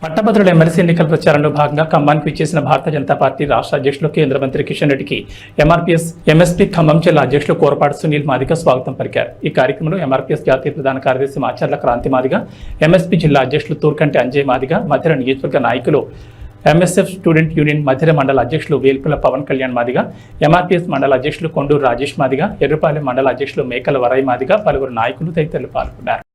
పట్టభద్రుల ఎమ్మెల్సీ ఎన్నికల ప్రచారంలో భాగంగా ఖమ్మానికి విచ్చేసిన భారతీయ జనతా పార్టీ రాష్ట్ర అధ్యక్షులు కేంద్ర మంత్రి కిషన్ రెడ్డికి ఎంఆర్పీఎస్ ఎంఎస్పీ ఖమ్మం జిల్లా అధ్యక్షులు కోరపాటి సునీల్ మాదిగ స్వాగతం పలికారు. ఈ కార్యక్రమంలో ఎంఆర్పీఎస్ జాతీయ ప్రధాన కార్యదర్శి మాచర్ల క్రాంతి మాదిగ, ఎంఎస్పీ జిల్లా అధ్యక్షులు తూర్కంటి అంజయ్ మాదిగ, మధిర నియోజకవర్గ నాయకులు ఎంఎస్ఎఫ్ స్టూడెంట్ యూనియన్ మధిర మండల అధ్యక్షులు వేల్పుల పవన్ కళ్యాణ్ మాదిగ, ఎంఆర్పీఎస్ మండల అధ్యక్షులు కొండూరు రాజేష్ మాదిగ, ఎర్రపాలెం మండల అధ్యక్షులు మేకల వరై మాదిగ, పలువురు నాయకులు తదితరులు పాల్గొన్నారు.